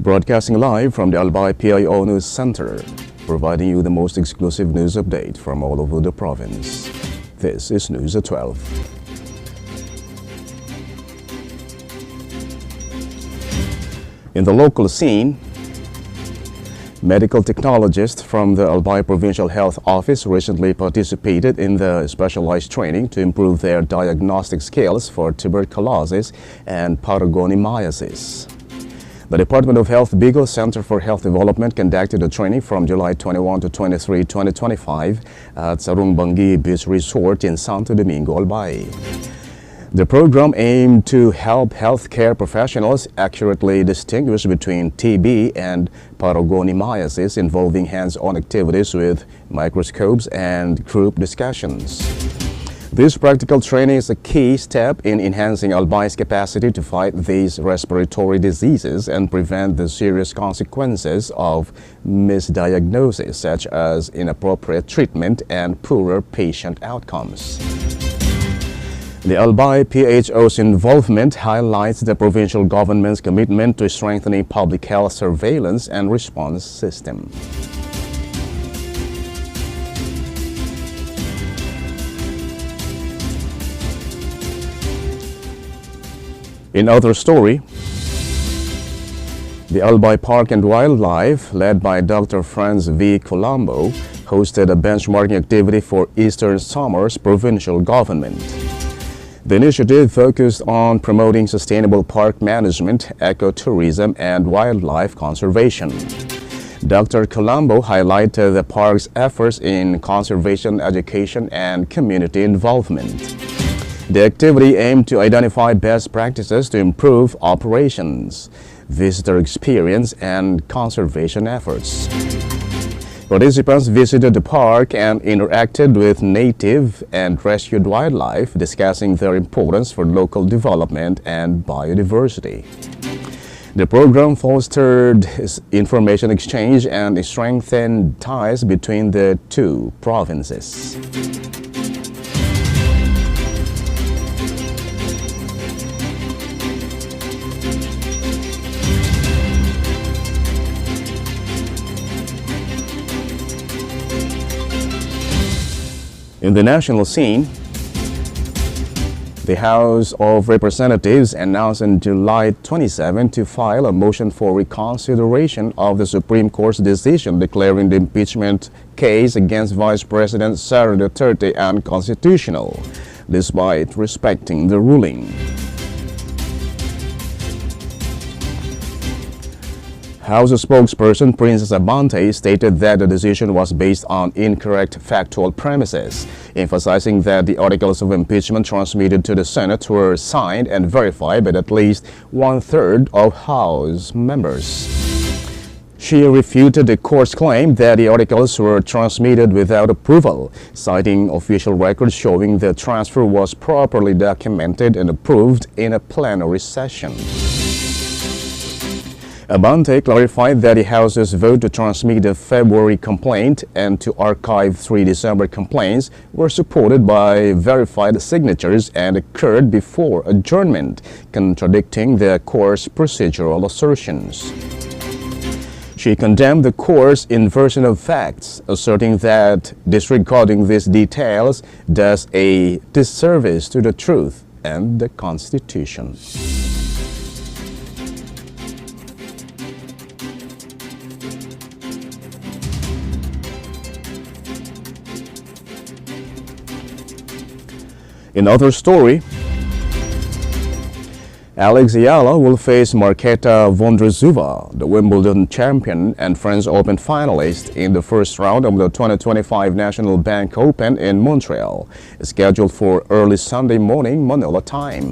Broadcasting live from the Albay PIO News Center, providing you the most exclusive news update from all over the province. This is News at 12. In the local scene, medical technologists from the Albay Provincial Health Office recently participated in the specialized training to improve their diagnostic skills for tuberculosis and paragoniomyces. The Department of Health Bicol Center for Health Development conducted a training from July 21 to 23, 2025 at Sarungbangi Beach Resort in Santo Domingo, Albay. The program aimed to help healthcare professionals accurately distinguish between TB and paragoniomyces, involving hands-on activities with microscopes and group discussions. This practical training is a key step in enhancing Albay's capacity to fight these respiratory diseases and prevent the serious consequences of misdiagnosis, such as inappropriate treatment and poorer patient outcomes. The Albay PIO's involvement highlights the provincial government's commitment to strengthening public health surveillance and response system. In other story, the Albay Park and Wildlife, led by Dr. Franz V. Colombo, hosted a benchmarking activity for Eastern Samar's provincial government. The initiative focused on promoting sustainable park management, ecotourism, and wildlife conservation. Dr. Colombo highlighted the park's efforts in conservation education and community involvement. The activity aimed to identify best practices to improve operations, visitor experience, and conservation efforts. Participants visited the park and interacted with native and rescued wildlife, discussing their importance for local development and biodiversity. The program fostered information exchange and strengthened ties between the two provinces. In the national scene, the House of Representatives announced on July 27 to file a motion for reconsideration of the Supreme Court's decision declaring the impeachment case against Vice President Sara Duterte unconstitutional, despite respecting the ruling. House spokesperson Princess Abante stated that the decision was based on incorrect factual premises, emphasizing that the articles of impeachment transmitted to the Senate were signed and verified by at least one-third of House members. She refuted the court's claim that the articles were transmitted without approval, citing official records showing the transfer was properly documented and approved in a plenary session. Abante clarified that the House's vote to transmit the February complaint and to archive 3 December complaints were supported by verified signatures and occurred before adjournment, contradicting the court's procedural assertions. She condemned the court's inversion of facts, asserting that disregarding these details does a disservice to the truth and the Constitution. In other story, Alex Ayala will face Marketa Vondrousova, the Wimbledon champion and French Open finalist, in the first round of the 2025 National Bank Open in Montreal, scheduled for early Sunday morning Manila time.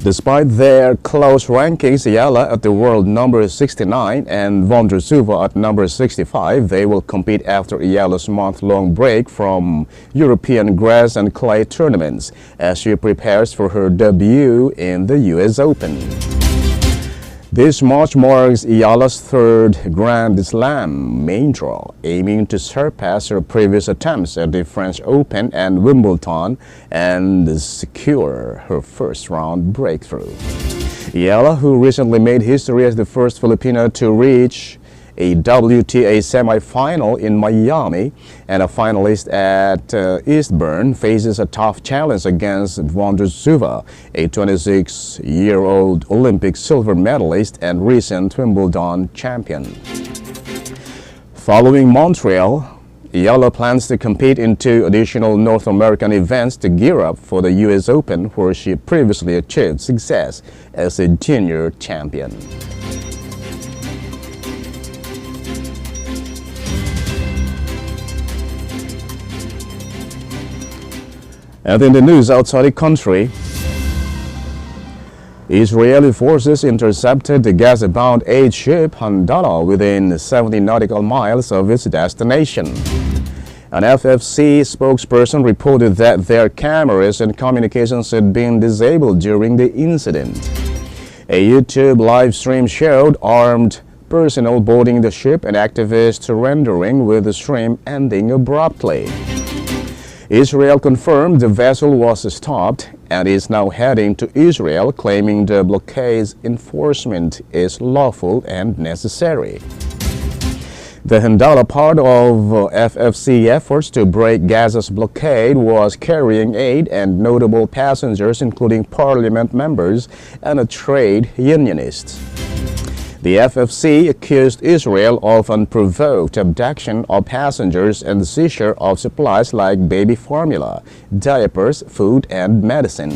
Despite their close rankings, Ayala at the world number 69 and Vondrousova at number 65, they will compete after Ayala's month-long break from European grass and clay tournaments as she prepares for her debut in the US Open. This match marks Ayala's third Grand Slam main draw, aiming to surpass her previous attempts at the French Open and Wimbledon and secure her first-round breakthrough. Yala, who recently made history as the first Filipino to reach a WTA semifinal in Miami and a finalist at Eastbourne, faces a tough challenge against Wonderzuva, a 26-year-old Olympic silver medalist and recent Wimbledon champion. Following Montreal, Yala plans to compete in 2 additional North American events to gear up for the US Open, where she previously achieved success as a junior champion. And in the news outside the country, Israeli forces intercepted the Gaza-bound aid ship Handala within 70 nautical miles of its destination. An FFC spokesperson reported that their cameras and communications had been disabled during the incident. A YouTube live stream showed armed personnel boarding the ship and activists surrendering, with the stream ending abruptly. Israel confirmed the vessel was stopped and is now heading to Israel, claiming the blockade's enforcement is lawful and necessary. The Handala, part of FFC efforts to break Gaza's blockade, was carrying aid and notable passengers, including parliament members and a trade unionist. The FFC accused Israel of unprovoked abduction of passengers and the seizure of supplies like baby formula, diapers, food, and medicine.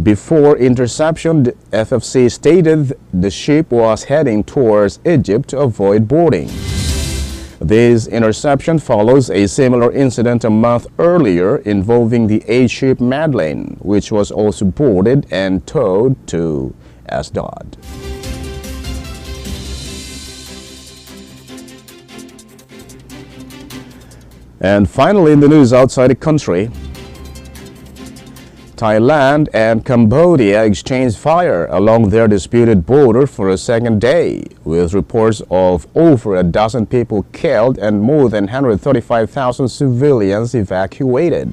Before interception, the FFC stated the ship was heading towards Egypt to avoid boarding. This interception follows a similar incident a month earlier involving the aid ship Madeleine, which was also boarded and towed to Ashdod. And finally, in the news outside the country, Thailand and Cambodia exchanged fire along their disputed border for a second day, with reports of over a dozen people killed and more than 135,000 civilians evacuated.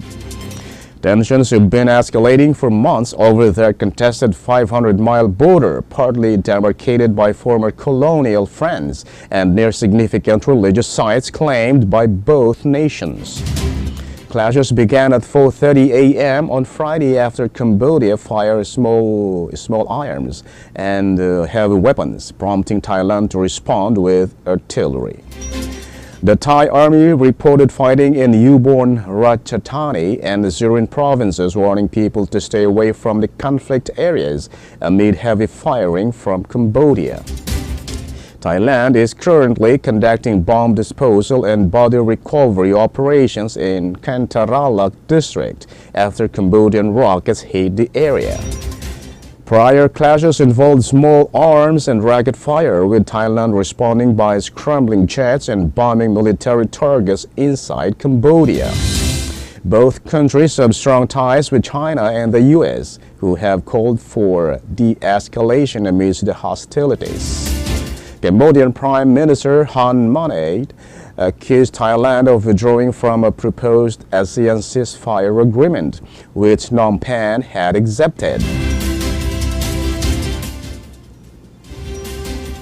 Tensions have been escalating for months over their contested 500-mile border, partly demarcated by former colonial friends and near significant religious sites claimed by both nations. Clashes began at 4:30 a.m. on Friday after Cambodia fired small arms and heavy weapons, prompting Thailand to respond with artillery. The Thai army reported fighting in Ubon Ratchathani and the Surin provinces, warning people to stay away from the conflict areas amid heavy firing from Cambodia. Thailand is currently conducting bomb disposal and body recovery operations in Kantaralak district after Cambodian rockets hit the area. Prior clashes involved small arms and rocket fire, with Thailand responding by scrambling jets and bombing military targets inside Cambodia. Both countries have strong ties with China and the U.S., who have called for de-escalation amidst the hostilities. Cambodian Prime Minister Han Manet accused Thailand of withdrawing from a proposed ASEAN ceasefire agreement, which Phnom Penh had accepted.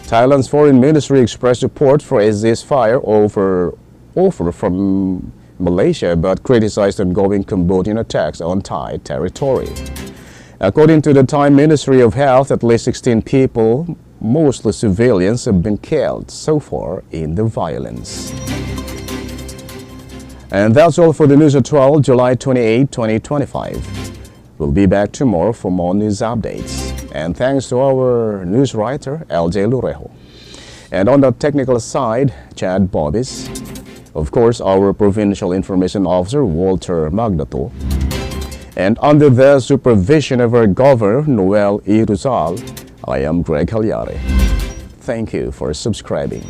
Thailand's foreign ministry expressed support for a ceasefire offer from Malaysia, but criticized ongoing Cambodian attacks on Thai territory. According to the Thai Ministry of Health, at least 16 people, mostly civilians, have been killed so far in the violence. And that's all for the news at 12, July 28, 2025. We'll be back tomorrow for more news updates. And thanks to our news writer, LJ Lurejo. And on the technical side, Chad Bobbis. Of course, our Provincial Information Officer, Walter Magdato. And under the supervision of our Governor, Noel E. Rizal, I am Greg Hallare. Thank you for subscribing.